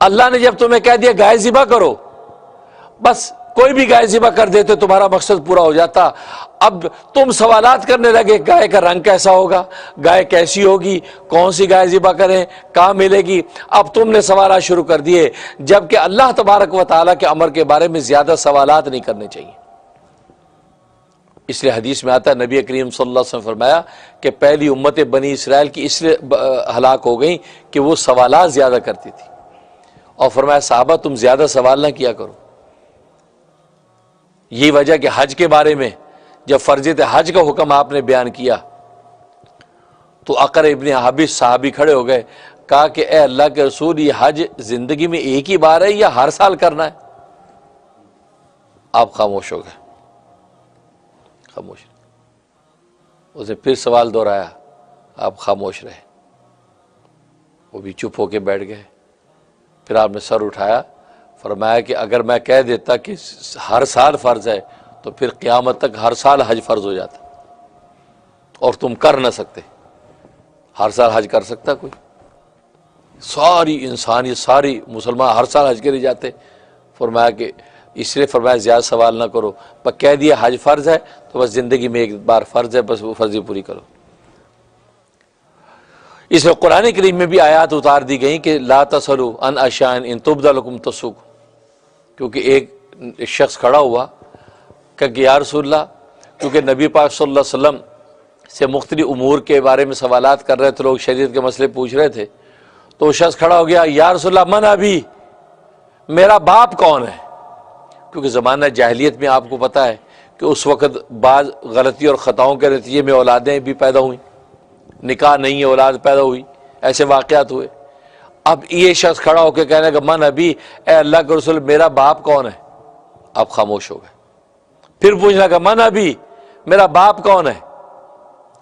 اللہ نے جب تمہیں کہہ دیا گائے ذبح کرو، بس کوئی بھی گائے ذبح کر دیتے تمہارا مقصد پورا ہو جاتا۔ اب تم سوالات کرنے لگے، گائے کا رنگ کیسا ہوگا، گائے کیسی ہوگی، کون سی گائے ذبح کریں، کہاں ملے گی، اب تم نے سوالات شروع کر دیے، جبکہ اللہ تبارک و تعالیٰ کے امر کے بارے میں زیادہ سوالات نہیں کرنے چاہیے۔ اس لیے حدیث میں آتا ہے، نبی کریم صلی اللہ علیہ وسلم فرمایا کہ پہلی امت بنی اسرائیل کی اس لیے ہلاک ہو گئی کہ وہ سوالات زیادہ کرتی تھی، اور فرمایا صحابہ تم زیادہ سوال نہ کیا کرو۔ یہی وجہ کہ حج کے بارے میں جب فرضیت حج کا حکم آپ نے بیان کیا تو عقر ابن حابس صحابی کھڑے ہو گئے، کہا کہ اے اللہ کے رسول، یہ حج زندگی میں ایک ہی بار ہے یا ہر سال کرنا ہے؟ آپ خاموش ہو گئے، خاموش۔ اس نے پھر سوال دہرایا، آپ خاموش رہے، وہ بھی چپ ہو کے بیٹھ گئے۔ پھر آپ نے سر اٹھایا، فرمایا کہ اگر میں کہہ دیتا کہ ہر سال فرض ہے تو پھر قیامت تک ہر سال حج فرض ہو جاتا، اور تم کر نہ سکتے۔ ہر سال حج کر سکتا کوئی؟ ساری انسانیت، ساری مسلمان ہر سال حج کے لیے جاتے۔ فرمایا کہ اس لیے فرمایا زیادہ سوال نہ کرو، پر کہہ دیا حج فرض ہے تو بس زندگی میں ایک بار فرض ہے، بس وہ فرضی پوری کرو۔ اس میں قرآن کریم میں بھی آیات اتار دی گئیں کہ لا تسألوا عن اشیاء ان تبد لکم تسؤکم، کیونکہ ایک شخص کھڑا ہوا کہ یا رسول اللہ، کیونکہ نبی پاک صلی اللہ علیہ وسلم سے مختلف امور کے بارے میں سوالات کر رہے تھے لوگ، شریعت کے مسئلے پوچھ رہے تھے، تو وہ شخص کھڑا ہو گیا، یا رسول اللہ من ابی، میرا باپ کون ہے؟ کیونکہ زمانہ جاہلیت میں آپ کو پتہ ہے کہ اس وقت بعض غلطی اور خطاؤں کے نتیجے میں اولادیں بھی پیدا ہوئیں، نکاح نہیں ہے اولاد پیدا ہوئی، ایسے واقعات ہوئے۔ اب یہ شخص کھڑا ہو کے کہنے کہ من ابی، اے اللہ کے رسول میرا باپ کون ہے؟ آپ خاموش ہو گئے۔ پھر پوچھنا کہ من ابی، میرا باپ کون ہے؟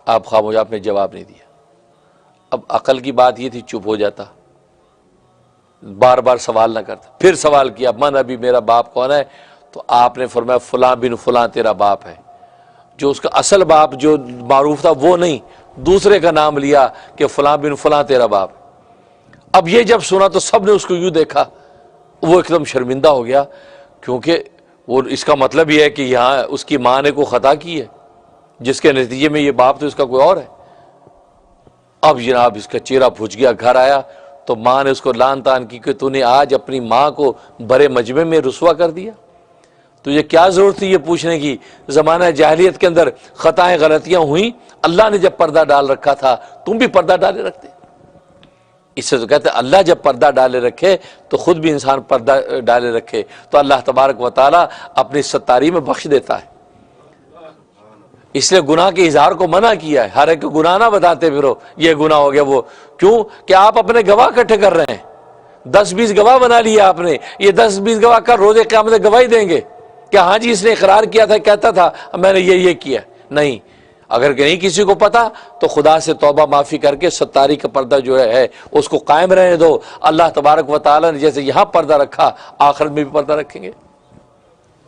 آپ خاموش، آپ نے جواب نہیں دیا۔ اب عقل کی بات یہ تھی چپ ہو جاتا، بار بار سوال نہ کرتا۔ پھر سوال کیا من ابی، میرا باپ کون ہے؟ تو آپ نے فرمایا فلاں بن فلاں تیرا باپ ہے۔ جو اس کا اصل باپ جو معروف تھا وہ نہیں، دوسرے کا نام لیا کہ فلاں بن فلاں تیرا باپ۔ اب یہ جب سنا تو سب نے اس کو یوں دیکھا، وہ ایک دم شرمندہ ہو گیا، کیونکہ وہ اس کا مطلب یہ ہے کہ یہاں اس کی ماں نے کوئی خطا کی ہے، جس کے نتیجے میں یہ باپ تو اس کا کوئی اور ہے۔ اب جناب اس کا چہرہ بھج گیا، گھر آیا تو ماں نے اس کو لان تان کی کہ تو نے آج اپنی ماں کو بڑے مجمع میں رسوا کر دیا، تجھے کیا ضرورت تھی یہ پوچھنے کی؟ زمانہ جاہلیت کے اندر خطائیں غلطیاں ہوئیں، اللہ نے جب پردہ ڈال رکھا تھا تم بھی پردہ ڈالے رکھتے۔ اس سے تو کہتے ہیں اللہ جب پردہ ڈالے رکھے تو خود بھی انسان پردہ ڈالے رکھے تو اللہ تبارک و تعالیٰ اپنی ستاری میں بخش دیتا ہے۔ اس لیے گناہ کے اظہار کو منع کیا ہے، ہر ایک کو گناہ نہ بتاتے پھرو یہ گناہ ہو گیا وہ، کیوں کہ آپ اپنے گواہ اکٹھے کر رہے ہیں، 10-20 گواہ بنا لیا آپ نے، یہ 10-20 گواہ کر روز قیامت گواہی دیں گے کہ ہاں جی اس نے اقرار کیا تھا، کہتا تھا میں نے یہ کیا۔ نہیں، اگر نہیں کسی کو پتا تو خدا سے توبہ معافی کر کے ستاری کا پردہ جو ہے اس کو قائم رہنے دو۔ اللہ تبارک و تعالیٰ نے جیسے یہاں پردہ رکھا آخرت میں بھی پردہ رکھیں گے۔